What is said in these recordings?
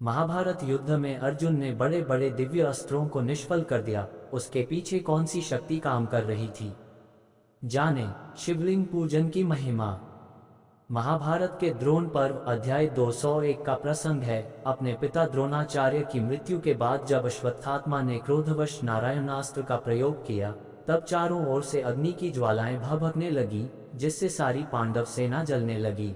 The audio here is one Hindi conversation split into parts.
महाभारत युद्ध में अर्जुन ने बड़े बड़े दिव्य अस्त्रों को निष्फल कर दिया। उसके पीछे कौन सी शक्ति काम कर रही थी? जाने शिवलिंग पूजन की महिमा। महाभारत के द्रोण पर्व अध्याय 201 का प्रसंग है। अपने पिता द्रोणाचार्य की मृत्यु के बाद जब अश्वत्थामा ने क्रोधवश नारायणास्त्र का प्रयोग किया, तब चारों ओर से अग्नि की ज्वालाएं भभकने लगी, जिससे सारी पांडव सेना जलने लगी।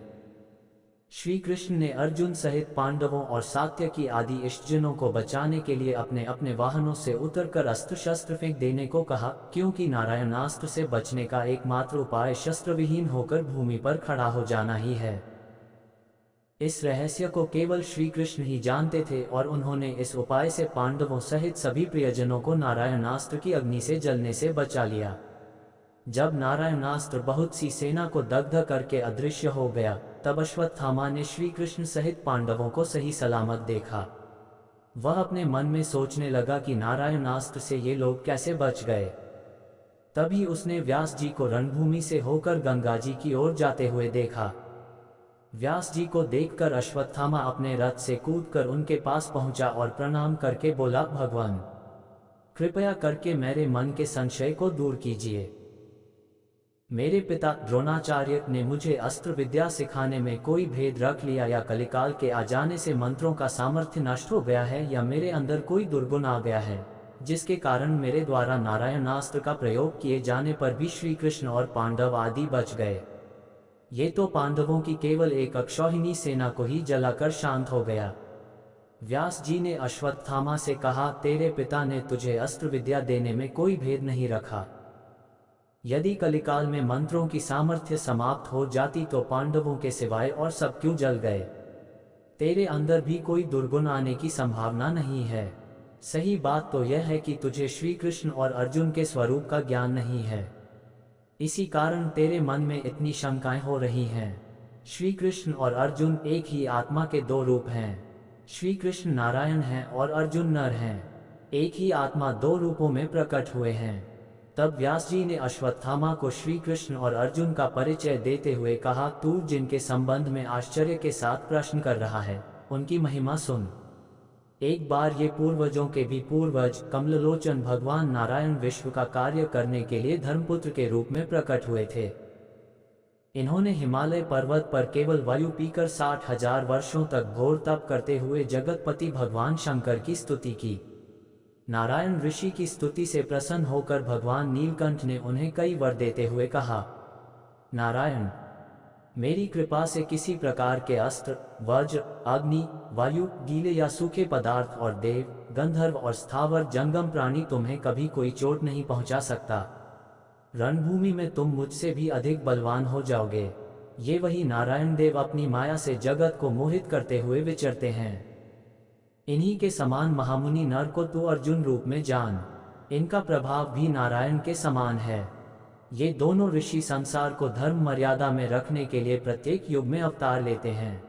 श्री कृष्ण ने अर्जुन सहित पांडवों और सात्यकी आदि इष्टजनों को बचाने के लिए अपने अपने वाहनों से उतरकर अस्त्र शस्त्र फेंक देने को कहा, क्योंकि नारायणास्त्र से बचने का एकमात्र उपाय शस्त्रविहीन होकर भूमि पर खड़ा हो जाना ही है। इस रहस्य को केवल श्री कृष्ण ही जानते थे और उन्होंने इस उपाय से पांडवों सहित सभी प्रियजनों को नारायणास्त्र की अग्नि से जलने से बचा लिया। जब नारायणास्त्र बहुत सी सेना को दग्ध करके अदृश्य हो गया, तब अश्वत्थामा ने श्री कृष्ण सहित पांडवों को सही सलामत देखा। वह अपने मन में सोचने लगा कि नारायणास्त्र से ये लोग कैसे बच गए। तभी उसने व्यास जी को रणभूमि से होकर गंगा जी की ओर जाते हुए देखा। व्यास जी को देखकर अश्वत्थामा अपने रथ से कूदकर उनके पास पहुंचा और प्रणाम करके बोला, भगवान, कृपया करके मेरे मन के संशय को दूर कीजिए। मेरे पिता द्रोणाचार्य ने मुझे अस्त्र विद्या सिखाने में कोई भेद रख लिया, या कलिकाल के आ जाने से मंत्रों का सामर्थ्य नष्ट हो गया है, या मेरे अंदर कोई दुर्गुण आ गया है, जिसके कारण मेरे द्वारा नारायणास्त्र का प्रयोग किए जाने पर भी श्री कृष्ण और पांडव आदि बच गए। ये तो पांडवों की केवल एक अक्षौहिणी सेना को ही जलाकर शांत हो गया। व्यास जी ने अश्वत्थामा से कहा, तेरे पिता ने तुझे अस्त्र विद्या देने में कोई भेद नहीं रखा। यदि कलिकाल में मंत्रों की सामर्थ्य समाप्त हो जाती तो पांडवों के सिवाय और सब क्यों जल गए? तेरे अंदर भी कोई दुर्गुण आने की संभावना नहीं है। सही बात तो यह है कि तुझे श्री कृष्ण और अर्जुन के स्वरूप का ज्ञान नहीं है। इसी कारण तेरे मन में इतनी शंकाएं हो रही हैं। श्री कृष्ण और अर्जुन एक ही आत्मा के दो रूप हैं। श्री कृष्ण नारायण हैं और अर्जुन नर हैं। एक ही आत्मा दो रूपों में प्रकट हुए हैं। तब व्यास जी ने अश्वत्थामा को श्री कृष्ण और अर्जुन का परिचय देते हुए कहा, तू जिनके संबंध में आश्चर्य के साथ प्रश्न कर रहा है, उनकी महिमा सुन। एक बार ये पूर्वजों के भी पूर्वज कमललोचन भगवान नारायण विश्व का कार्य करने के लिए धर्मपुत्र के रूप में प्रकट हुए थे। इन्होंने हिमालय पर्वत पर केवल वायु पीकर 60,000 वर्षों तक घोर तप करते हुए जगतपति भगवान शंकर की स्तुति की। नारायण ऋषि की स्तुति से प्रसन्न होकर भगवान नीलकंठ ने उन्हें कई वर देते हुए कहा, नारायण, मेरी कृपा से किसी प्रकार के अस्त्र, वज्र, अग्नि, वायु, गीले या सूखे पदार्थ और देव, गंधर्व और स्थावर जंगम प्राणी तुम्हें कभी कोई चोट नहीं पहुंचा सकता। रणभूमि में तुम मुझसे भी अधिक बलवान हो जाओगे। ये वही नारायण देव अपनी माया से जगत को मोहित करते हुए विचरते हैं। इन्हीं के समान महामुनि नर को तू अर्जुन रूप में जान। इनका प्रभाव भी नारायण के समान है। ये दोनों ऋषि संसार को धर्म मर्यादा में रखने के लिए प्रत्येक युग में अवतार लेते हैं।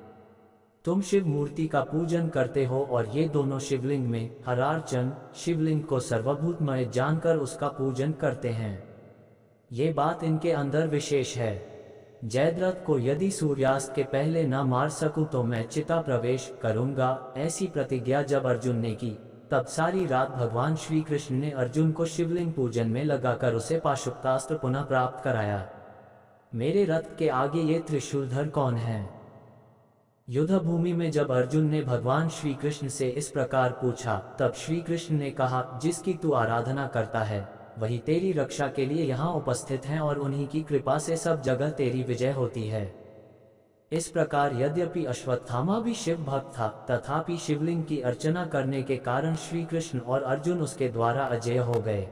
तुम शिव मूर्ति का पूजन करते हो और ये दोनों शिवलिंग में हरार्चन, शिवलिंग को सर्वभूतमय जानकर उसका पूजन करते हैं। ये बात इनके अंदर विशेष है। जयद्रथ को यदि सूर्यास्त के पहले न मार सकूं तो मैं चिता प्रवेश करूंगा, ऐसी प्रतिज्ञा जब अर्जुन ने की, तब सारी रात भगवान श्री कृष्ण ने अर्जुन को शिवलिंग पूजन में लगाकर उसे पाशुपतास्त्र पुनः प्राप्त कराया। मेरे रथ के आगे ये त्रिशूलधर कौन है? युद्ध भूमि में जब अर्जुन ने भगवान श्री कृष्ण से इस प्रकार पूछा, तब श्री कृष्ण ने कहा, जिसकी तू आराधना करता है वही तेरी रक्षा के लिए यहाँ उपस्थित हैं और उन्हीं की कृपा से सब जगह तेरी विजय होती है। इस प्रकार यद्यपि अश्वत्थामा भी शिव भक्त था, तथापि शिवलिंग की अर्चना करने के कारण श्री कृष्ण और अर्जुन उसके द्वारा अजेय हो गए।